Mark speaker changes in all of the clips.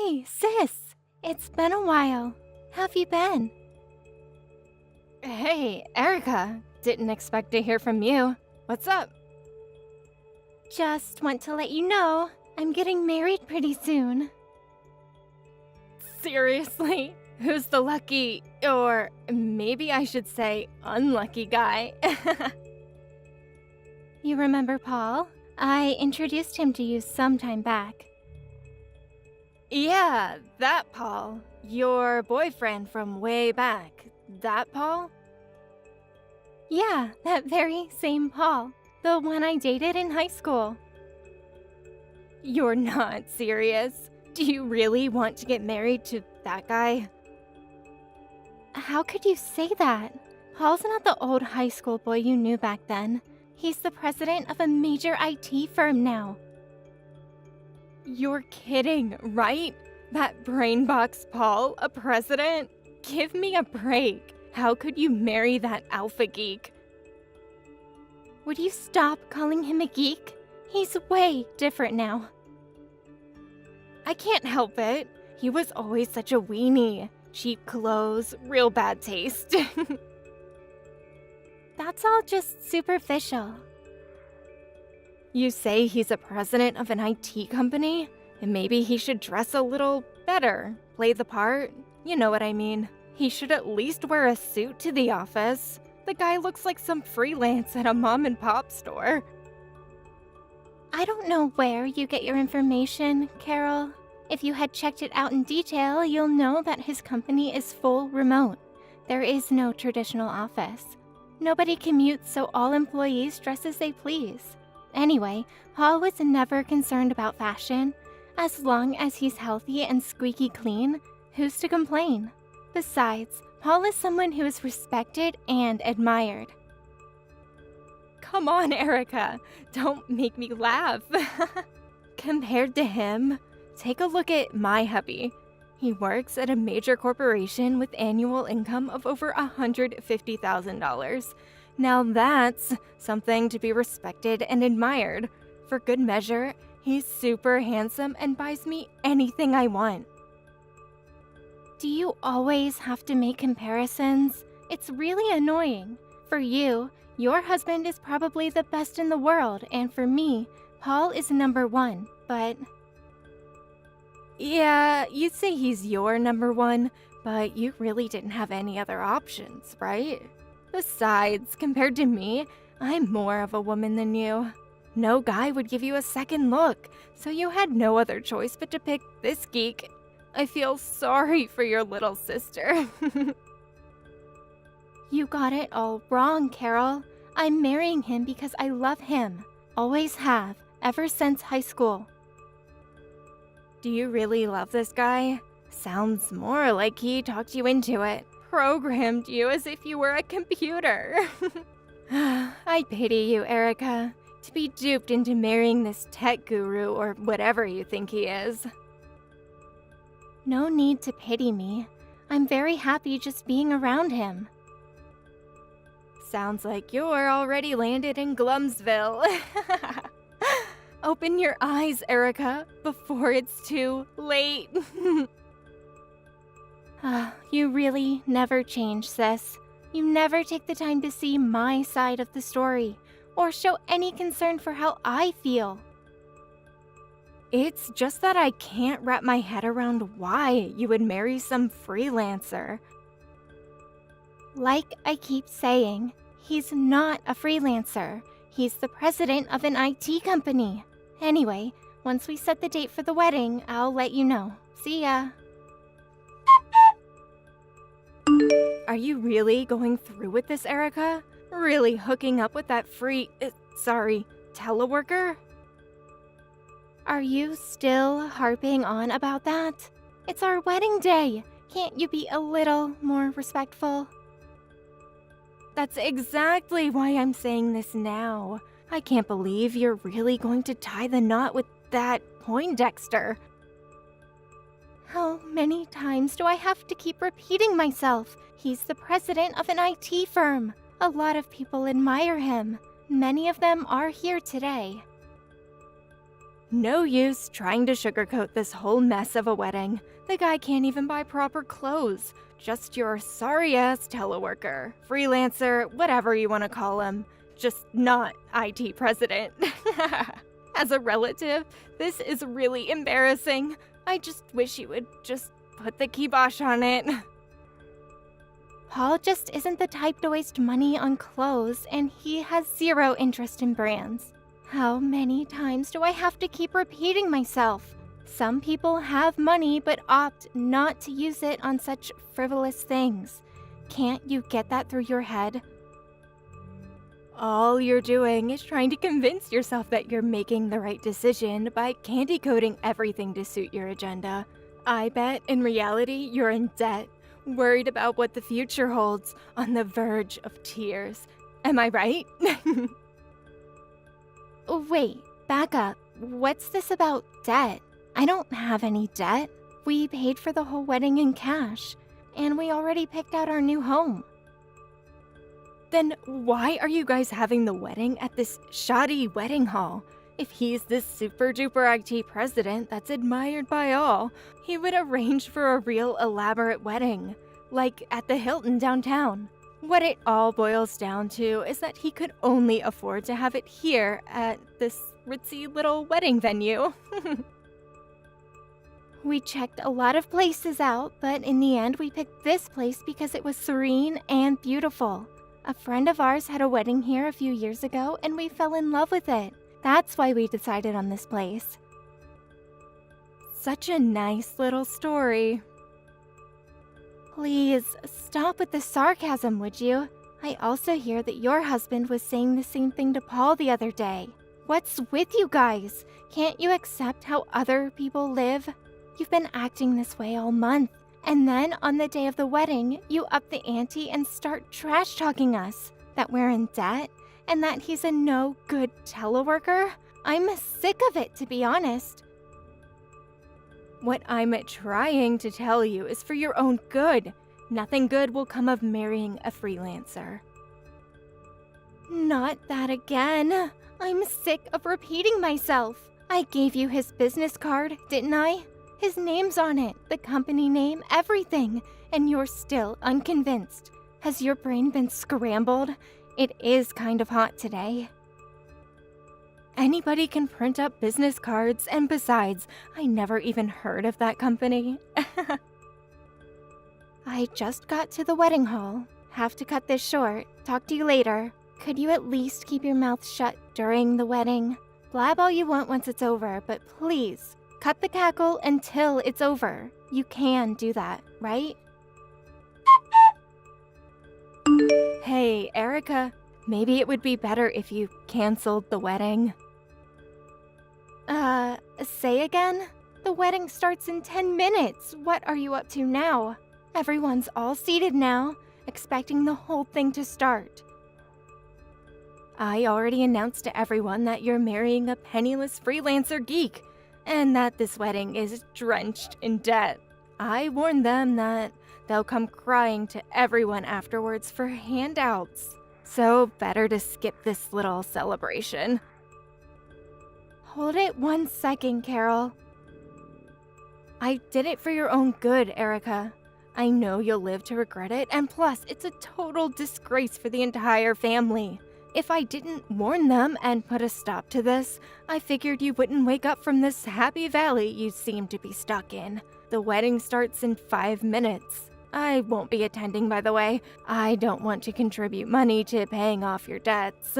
Speaker 1: Hey, sis! It's been a while. How've you been?
Speaker 2: Hey, Erica. Didn't expect to hear from you. What's up?
Speaker 1: Just want to let you know, I'm getting married pretty soon.
Speaker 2: Seriously? Who's the lucky, or maybe I should say unlucky guy?
Speaker 1: You remember Paul? I introduced him to you some time back.
Speaker 2: Yeah, that Paul. Your boyfriend from way back. That Paul?
Speaker 1: Yeah, that very same Paul. The one I dated in high school.
Speaker 2: You're not serious? Do you really want to get married to that guy?
Speaker 1: How could you say that? Paul's not the old high school boy you knew back then. He's the president of a major IT firm now.
Speaker 2: You're kidding, right? That brainbox Paul, a president? Give me a break. How could you marry that alpha geek?
Speaker 1: Would you stop calling him a geek? He's way different now.
Speaker 2: I can't help it. He was always such a weenie. Cheap clothes, real bad taste.
Speaker 1: That's all just superficial.
Speaker 2: You say he's a president of an IT company? And maybe he should dress a little better, play the part. You know what I mean. He should at least wear a suit to the office. The guy looks like some freelance at a mom and pop store.
Speaker 1: I don't know where you get your information, Carol. If you had checked it out in detail, you'll know that his company is full remote. There is no traditional office. Nobody commutes, so all employees dress as they please. Anyway, Paul was never concerned about fashion. As long as he's healthy and squeaky clean, who's to complain? Besides, Paul is someone who is respected and admired.
Speaker 2: Come on, Erica. Don't make me laugh. Compared to him, take a look at my hubby. He works at a major corporation with annual income of over $150,000. Now that's something to be respected and admired. For good measure, he's super handsome and buys me anything I want.
Speaker 1: Do you always have to make comparisons? It's really annoying. For you, your husband is probably the best in the world, and for me, Paul is number one, but...
Speaker 2: Yeah, you'd say he's your number one, but you really didn't have any other options, right? Besides, compared to me, I'm more of a woman than you. No guy would give you a second look, so you had no other choice but to pick this geek. I feel sorry for your little sister.
Speaker 1: You got it all wrong, Carol. I'm marrying him because I love him. Always have, ever since high school.
Speaker 2: Do you really love this guy? Sounds more like he talked you into it. Programmed you as if you were a computer. I pity you, Erica. To be duped into marrying this tech guru or whatever you think he is.
Speaker 1: No need to pity me. I'm very happy just being around him.
Speaker 2: Sounds like you're already landed in Glumsville. Open your eyes, Erica, before it's too late.
Speaker 1: You really never change, sis. You never take the time to see my side of the story, or show any concern for how I feel.
Speaker 2: It's just that I can't wrap my head around why you would marry some freelancer.
Speaker 1: Like I keep saying, he's not a freelancer. He's the president of an IT company. Anyway, once we set the date for the wedding, I'll let you know. See ya.
Speaker 2: Are you really going through with this, Erica? Really hooking up with that teleworker?
Speaker 1: Are you still harping on about that? It's our wedding day. Can't you be a little more respectful?
Speaker 2: That's exactly why I'm saying this now. I can't believe you're really going to tie the knot with that Poindexter.
Speaker 1: How many times do I have to keep repeating myself? He's the president of an IT firm. A lot of people admire him. Many of them are here today.
Speaker 2: No use trying to sugarcoat this whole mess of a wedding. The guy can't even buy proper clothes. Just your sorry-ass teleworker, freelancer, whatever you want to call him. Just not IT president. As a relative, this is really embarrassing. I just wish you would just put the kibosh on it.
Speaker 1: Paul just isn't the type to waste money on clothes, and he has zero interest in brands. How many times do I have to keep repeating myself? Some people have money but opt not to use it on such frivolous things. Can't you get that through your head?
Speaker 2: All you're doing is trying to convince yourself that you're making the right decision by candy coating everything to suit your agenda. I bet in reality you're in debt, worried about what the future holds, on the verge of tears. Am I right?
Speaker 1: Wait, back up. What's this about debt? I don't have any debt. We paid for the whole wedding in cash, and we already picked out our new home.
Speaker 2: Then why are you guys having the wedding at this shoddy wedding hall? If he's this super-duper IT president that's admired by all, he would arrange for a real elaborate wedding, like at the Hilton downtown. What it all boils down to is that he could only afford to have it here at this ritzy little wedding venue.
Speaker 1: We checked a lot of places out, but in the end we picked this place because it was serene and beautiful. A friend of ours had a wedding here a few years ago, and we fell in love with it. That's why we decided on this place.
Speaker 2: Such a nice little story.
Speaker 1: Please, stop with the sarcasm, would you? I also hear that your husband was saying the same thing to Paul the other day. What's with you guys? Can't you accept how other people live? You've been acting this way all month. And then, on the day of the wedding, you up the ante and start trash-talking us. That we're in debt, and that he's a no-good teleworker? I'm sick of it, to be honest.
Speaker 2: What I'm trying to tell you is for your own good. Nothing good will come of marrying a freelancer.
Speaker 1: Not that again. I'm sick of repeating myself. I gave you his business card, didn't I? His name's on it, the company name, everything, and you're still unconvinced. Has your brain been scrambled? It is kind of hot today.
Speaker 2: Anybody can print up business cards, and besides, I never even heard of that company.
Speaker 1: I just got to the wedding hall. Have to cut this short. Talk to you later. Could you at least keep your mouth shut during the wedding? Blab all you want once it's over, but please, cut the cackle until it's over. You can do that, right?
Speaker 2: Hey, Erica, maybe it would be better if you canceled the wedding.
Speaker 1: Say again? The wedding starts in 10 minutes. What are you up to now? Everyone's all seated now, expecting the whole thing to start.
Speaker 2: I already announced to everyone that you're marrying a penniless freelancer geek, and that this wedding is drenched in debt. I warned them that they'll come crying to everyone afterwards for handouts. So better to skip this little celebration.
Speaker 1: Hold it 1 second, Carol.
Speaker 2: I did it for your own good, Erica. I know you'll live to regret it, and plus, it's a total disgrace for the entire family. If I didn't warn them and put a stop to this, I figured you wouldn't wake up from this happy valley you seem to be stuck in. The wedding starts in 5 minutes. I won't be attending, by the way. I don't want to contribute money to paying off your debts.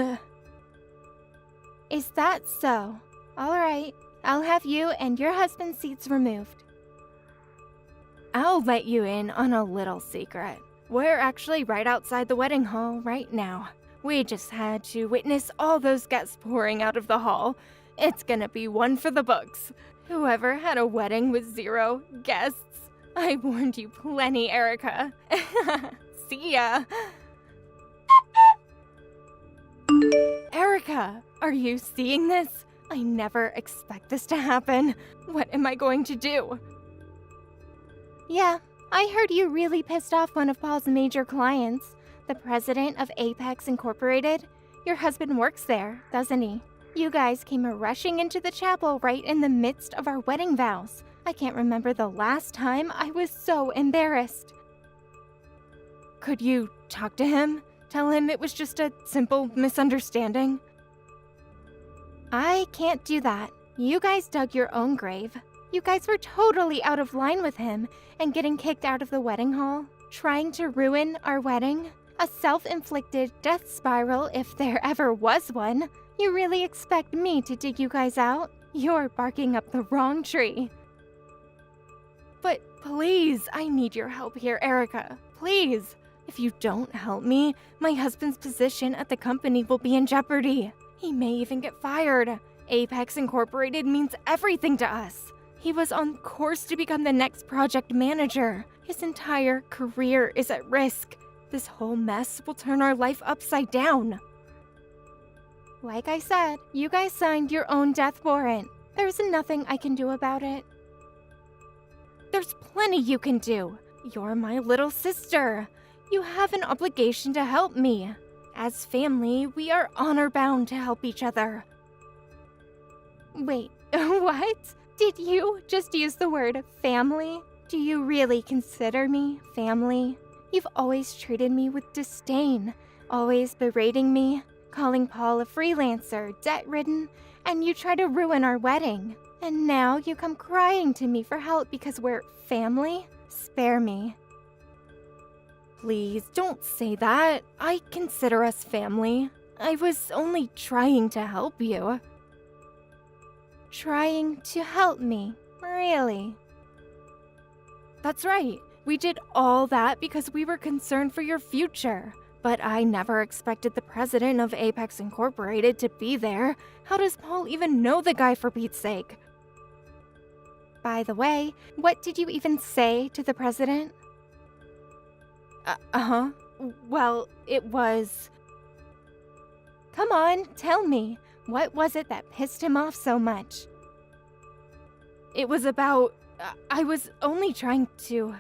Speaker 1: Is that so? All right, I'll have you and your husband's seats removed.
Speaker 2: I'll let you in on a little secret. We're actually right outside the wedding hall right now. We just had to witness all those guests pouring out of the hall. It's gonna be one for the books. Whoever had a wedding with 0 guests. I warned you plenty, Erica. See ya. Erica, are you seeing this? I never expect this to happen. What am I going to do?
Speaker 1: Yeah, I heard you really pissed off one of Paul's major clients, the president of Apex Incorporated. Your husband works there, doesn't he? You guys came rushing into the chapel right in the midst of our wedding vows. I can't remember the last time I was so embarrassed.
Speaker 2: Could you talk to him? Tell him it was just a simple misunderstanding?
Speaker 1: I can't do that. You guys dug your own grave. You guys were totally out of line with him and getting kicked out of the wedding hall, trying to ruin our wedding. A self-inflicted death spiral if there ever was one. You really expect me to dig you guys out? You're barking up the wrong tree.
Speaker 2: But please, I need your help here, Erica. Please. If you don't help me, my husband's position at the company will be in jeopardy. He may even get fired. Apex Incorporated means everything to us. He was on course to become the next project manager. His entire career is at risk. This whole mess will turn our life upside down.
Speaker 1: Like I said, you guys signed your own death warrant. There's nothing I can do about it.
Speaker 2: There's plenty you can do. You're my little sister. You have an obligation to help me. As family, we are honor-bound to help each other.
Speaker 1: Wait, what? Did you just use the word family? Do you really consider me family? You've always treated me with disdain, always berating me, calling Paul a freelancer, debt-ridden, and you try to ruin our wedding. And now you come crying to me for help because we're family? Spare me.
Speaker 2: Please, don't say that. I consider us family. I was only trying to help you.
Speaker 1: Trying to help me? Really?
Speaker 2: That's right. We did all that because we were concerned for your future. But I never expected the president of Apex Incorporated to be there. How does Paul even know the guy, for Pete's sake?
Speaker 1: By the way, what did you even say to the president?
Speaker 2: Well, it was...
Speaker 1: Come on, tell me. What was it that pissed him off so much?
Speaker 2: It was about... I was only trying to...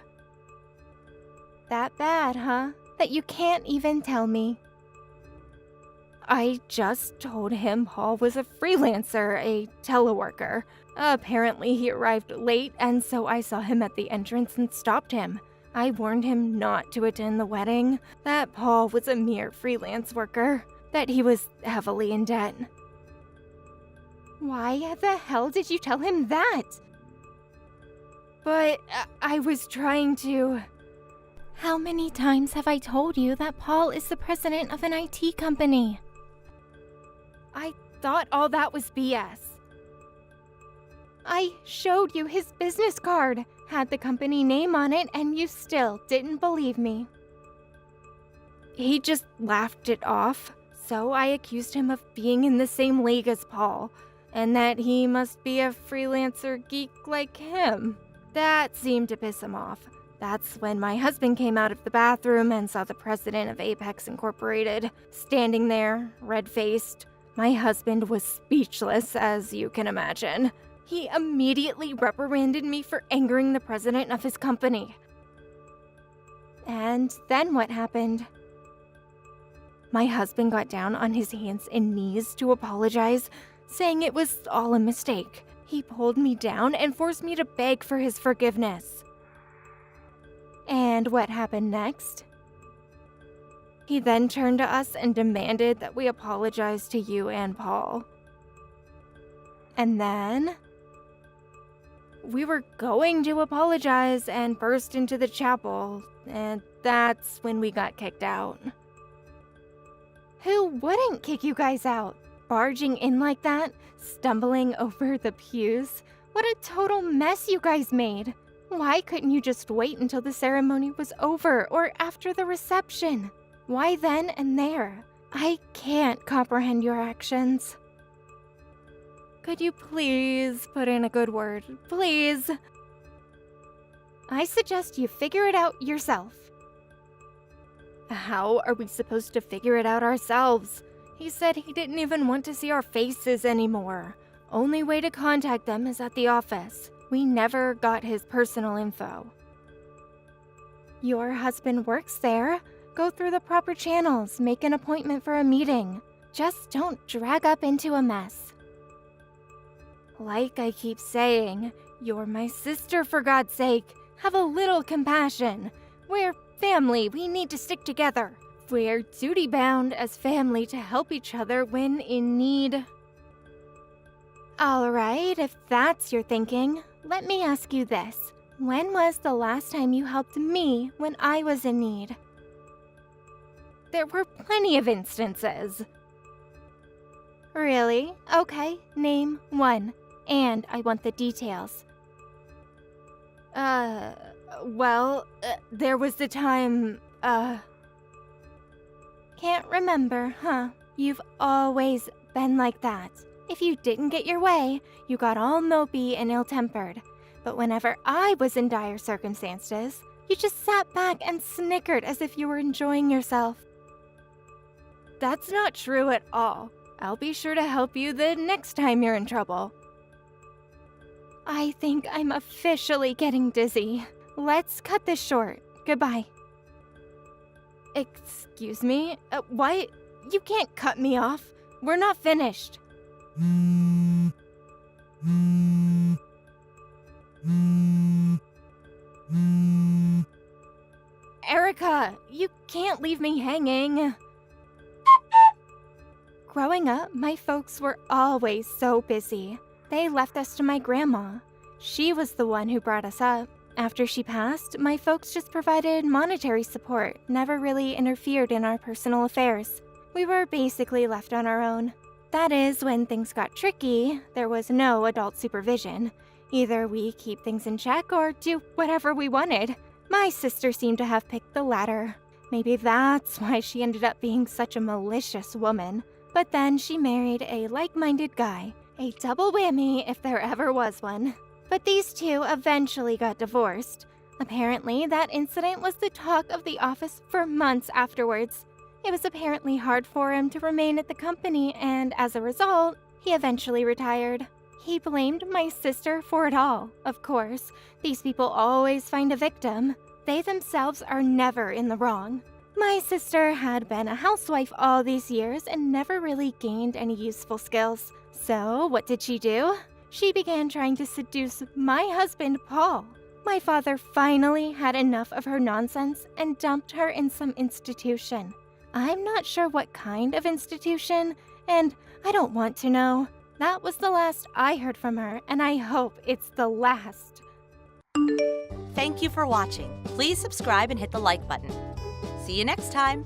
Speaker 1: That bad, huh? That you can't even tell me.
Speaker 2: I just told him Paul was a freelancer, a teleworker. Apparently he arrived late, and so I saw him at the entrance and stopped him. I warned him not to attend the wedding, that Paul was a mere freelance worker, that he was heavily in debt.
Speaker 1: Why the hell did you tell him that?
Speaker 2: But I was trying to...
Speaker 1: How many times have I told you that Paul is the president of an IT company?
Speaker 2: I thought all that was BS.
Speaker 1: I showed you his business card, had the company name on it, and you still didn't believe me.
Speaker 2: He just laughed it off, so I accused him of being in the same league as Paul, and that he must be a freelancer geek like him. That seemed to piss him off. That's when my husband came out of the bathroom and saw the president of Apex Incorporated standing there, red-faced. My husband was speechless, as you can imagine. He immediately reprimanded me for angering the president of his company.
Speaker 1: And then what happened?
Speaker 2: My husband got down on his hands and knees to apologize, saying it was all a mistake. He pulled me down and forced me to beg for his forgiveness.
Speaker 1: And what happened next?
Speaker 2: He then turned to us and demanded that we apologize to you and Paul.
Speaker 1: And then?
Speaker 2: We were going to apologize and burst into the chapel, and that's when we got kicked out.
Speaker 1: Who wouldn't kick you guys out? Barging in like that? Stumbling over the pews? What a total mess you guys made! Why couldn't you just wait until the ceremony was over or after the reception? Why then and there? I can't comprehend your actions.
Speaker 2: Could you please put in a good word? Please?
Speaker 1: I suggest you figure it out yourself.
Speaker 2: How are we supposed to figure it out ourselves? He said he didn't even want to see our faces anymore. Only way to contact them is at the office. We never got his personal info.
Speaker 1: Your husband works there. Go through the proper channels, make an appointment for a meeting. Just don't drag up into a mess.
Speaker 2: Like I keep saying, you're my sister, for God's sake. Have a little compassion. We're family. We need to stick together. We're duty-bound as family to help each other when in need.
Speaker 1: All right, if that's your thinking, let me ask you this. When was the last time you helped me when I was in need?
Speaker 2: There were plenty of instances.
Speaker 1: Really? Okay, name one. And I want the details.
Speaker 2: There was the time,
Speaker 1: Can't remember, huh? You've always been like that. If you didn't get your way, you got all mopey and ill-tempered. But whenever I was in dire circumstances, you just sat back and snickered as if you were enjoying yourself.
Speaker 2: That's not true at all. I'll be sure to help you the next time you're in trouble.
Speaker 1: I think I'm officially getting dizzy. Let's cut this short. Goodbye.
Speaker 2: Excuse me? Why? You can't cut me off. We're not finished. Erica, you can't leave me hanging.
Speaker 1: Growing up, my folks were always so busy. They left us to my grandma. She was the one who brought us up. After she passed, my folks just provided monetary support, never really interfered in our personal affairs. We were basically left on our own. That is, when things got tricky, there was no adult supervision. Either we keep things in check or do whatever we wanted. My sister seemed to have picked the latter. Maybe that's why she ended up being such a malicious woman. But then she married a like-minded guy. A double whammy if there ever was one. But these two eventually got divorced. Apparently, that incident was the talk of the office for months afterwards. It was apparently hard for him to remain at the company, and as a result, he eventually retired. He blamed my sister for it all. Of course, these people always find a victim. They themselves are never in the wrong. My sister had been a housewife all these years and never really gained any useful skills. So, what did she do? She began trying to seduce my husband, Paul. My father finally had enough of her nonsense and dumped her in some institution. I'm not sure what kind of institution, and I don't want to know. That was the last I heard from her, and I hope it's the last.
Speaker 3: Thank you for watching. Please subscribe and hit the like button. See you next time.